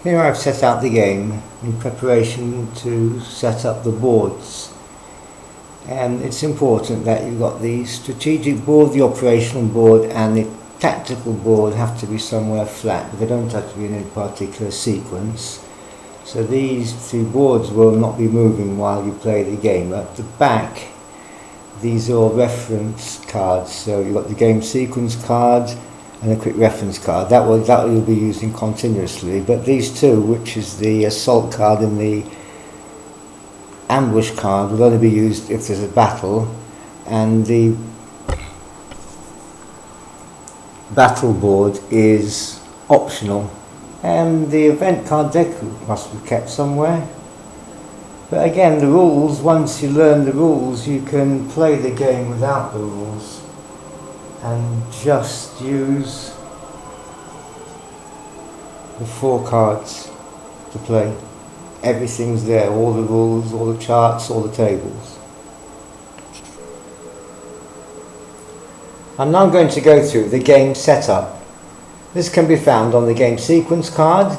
Here I've set out the game in preparation to set up the boards, and it's important that you've got the strategic board, the operational board and the tactical board have to be somewhere flat, but they don't have to be in any particular sequence. So these two boards will not be moving while you play the game. At the back, these are all reference cards, so you've got the game sequence card and a quick reference card. That you'll be using continuously, but these two, which is the assault card and the ambush card, will only be used if there's a battle, and the battle board is optional. And the event card deck must be kept somewhere. But again, the rules, once you learn the rules, you can play the game without the rules and just use the 4 cards to play. Everything's there, all the rules, all the charts, all the tables. I'm now going to go through the game setup. This can be found on the game sequence card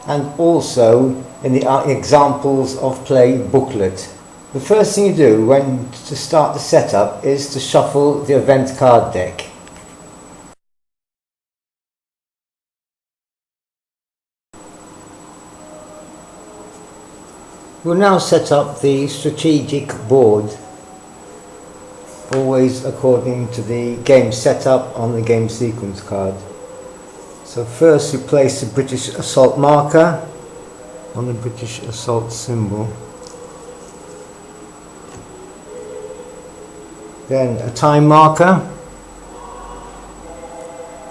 and also in the examples of play booklet. The first thing you do to start the setup is to shuffle the event card deck. We'll now set up the strategic board, always according to the game setup on the game sequence card. So first you place the British assault marker on the British assault symbol. Then a time marker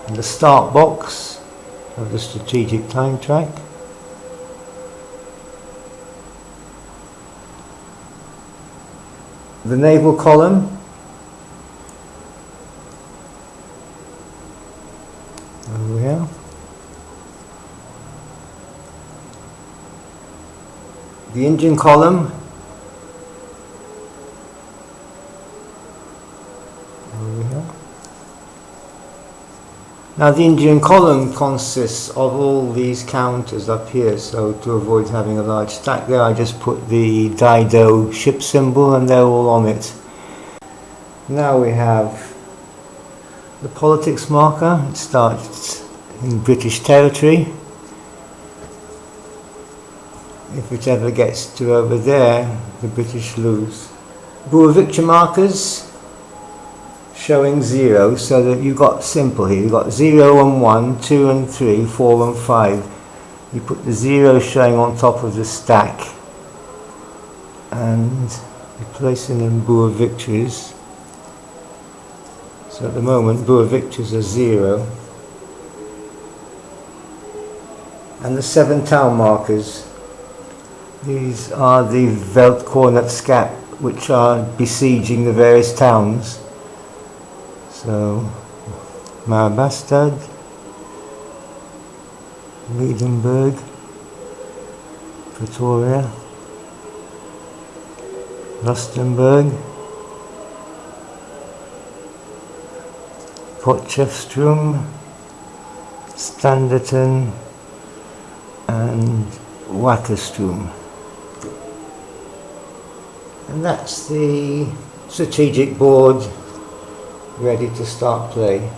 in the start box of the strategic time track. The naval column, over here. The engine column, over here. Now the engine column consists of all these counters up here, so to avoid having a large stack there, I just put the Dido ship symbol and they're all on it. Now we have the politics marker. It starts in British territory. If it ever gets to over there, the British lose. Boer Victor markers showing 0, so that you've got simple here. You've got 0 and 1, 2 and 3, 4 and 5. You put the 0 showing on top of the stack and you place in them Boer victories. So at the moment Boer victories are 0. And the 7 town markers. These are the Veldkornetskap, which are besieging the various towns. So, Marabastad, Liedenburg, Pretoria, Rustenburg, Potchefstroom, Standerton and Wakkerstroom. And that's the strategic board ready to start play.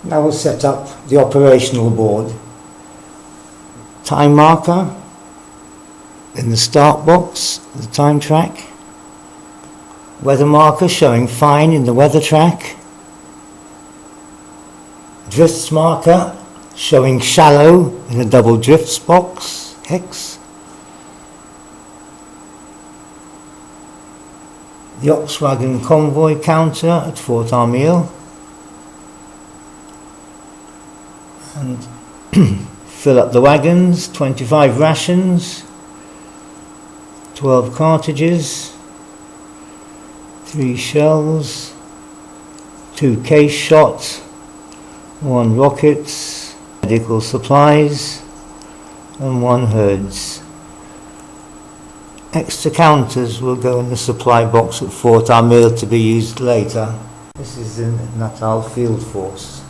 Now we'll set up the operational board. Time marker in the start box, the time track. Weather marker showing fine in the weather track. Drifts marker showing shallow in the double drifts box. Hex. The Volkswagen convoy counter at Fort Armeel, and fill up the wagons. 25 rations, 12 cartridges, 3 shells, 2 case shots, 1 rockets, medical supplies and 1 herds. extra counters will go in the supply box at Fort Armil to be used later. This is in Natal Field Force.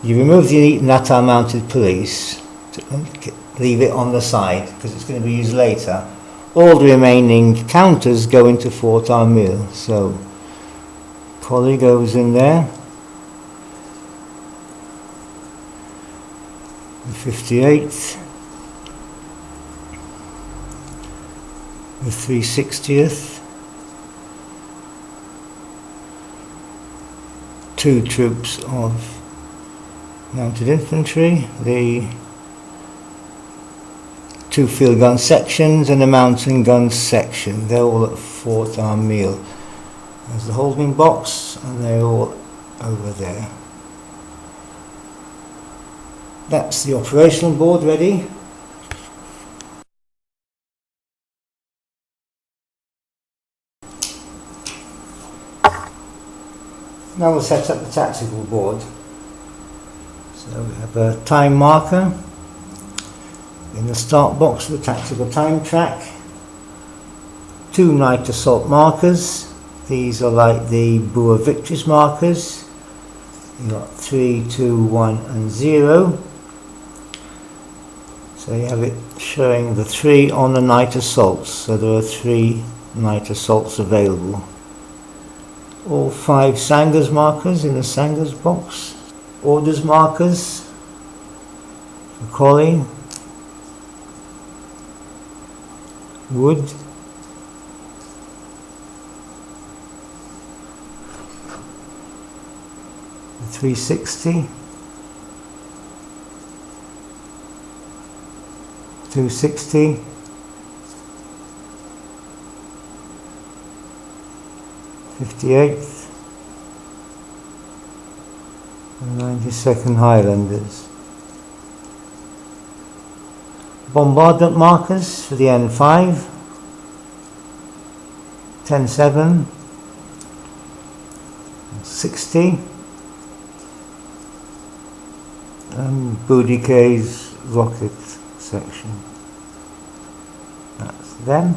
You remove the Natal Mounted Police, leave it on the side because it's going to be used later. All the remaining counters go into Fort Armil. So Collie goes in there. The 58th. The 360th. 2 troops of mounted infantry, the 2 field gun sections and the mountain gun section. They're all at Fort Armil. There's the holding box and they're all over there. That's the operational board ready. Now we'll set up the tactical board. So we have a time marker in the start box of the tactical time track. 2 night assault markers. These are like the Boer Victories markers. You've got 3, 2, 1 and 0. So you have it showing the 3 on the night assaults. So there are 3 night assaults available. All 5 Sangers markers in the Sangers box. Orders markers for Collie, Wood, the 360, 260, 58th, and 92nd Highlanders. Bombardment markers for the N5, 10-7, 60, and Boudicquet's rocket section. That's them.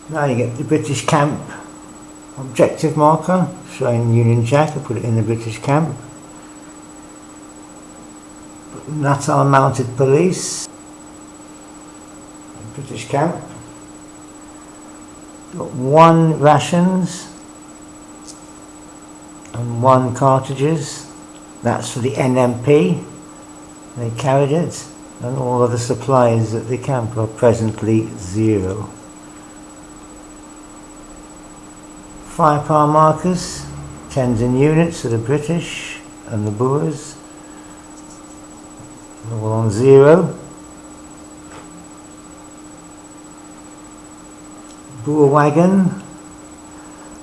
Now you get the British camp objective marker showing Union Jack. I put it in the British camp. Natal Mounted Police, British camp. Got 1 rations and 1 cartridges. That's for the NMP. They carried it, and all other supplies at the camp are presently 0. Firepower markers, 10s in units for the British and the Boers, all on 0. Boer wagon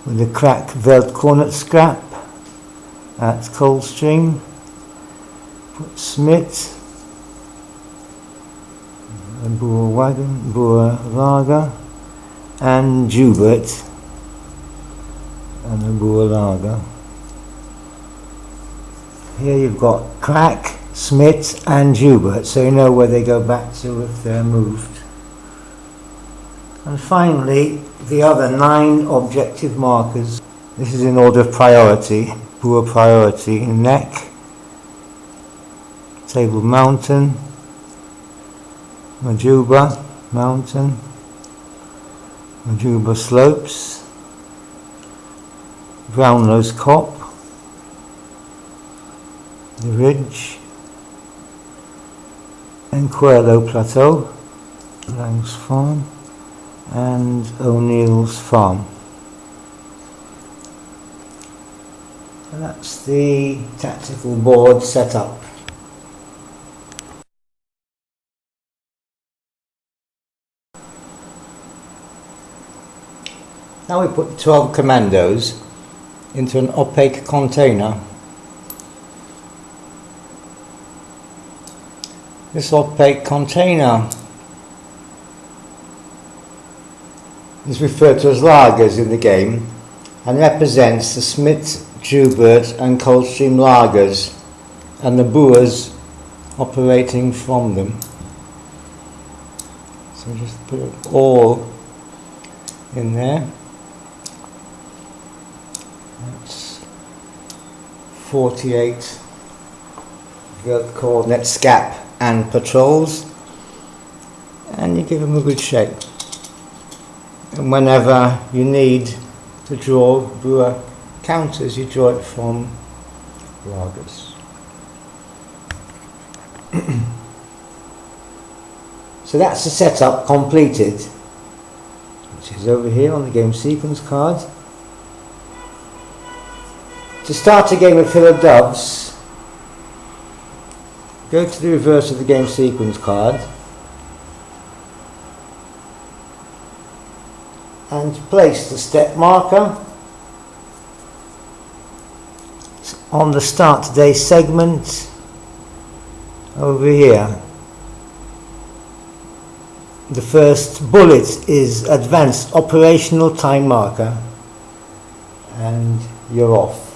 with the crack Veldkornet scrap at Coldstream. Put Smith, a Boer wagon, Boer lager, and Joubert and the Boer lager. Here you've got crack, Smith and Joubert, so you know where they go back to if they're moved. And finally, the other 9 objective markers. This is in order of priority. Boer priority, neck, Table Mountain, Majuba Mountain, Majuba Slopes, Brownlow's Cop, the Ridge, Enquerlo Plateau, Lang's Farm, and O'Neill's Farm. And that's the tactical board set up. Now we put 12 commandos into an opaque container. This opaque container is referred to as lagers in the game and represents the Smith, Joubert and Coldstream lagers and the Boers operating from them. So just put it all in there. That's 48 vert coordinates, gap and patrols, and you give them a good shape. And whenever you need to draw Brewer counters, you draw it from lagers. So that's the setup completed, which is over here on the game sequence card. To start a game of Hill of Doves, go to the reverse of the game sequence card and place the step marker on the start today segment over here. The first bullet is advanced operational time marker, and you're off.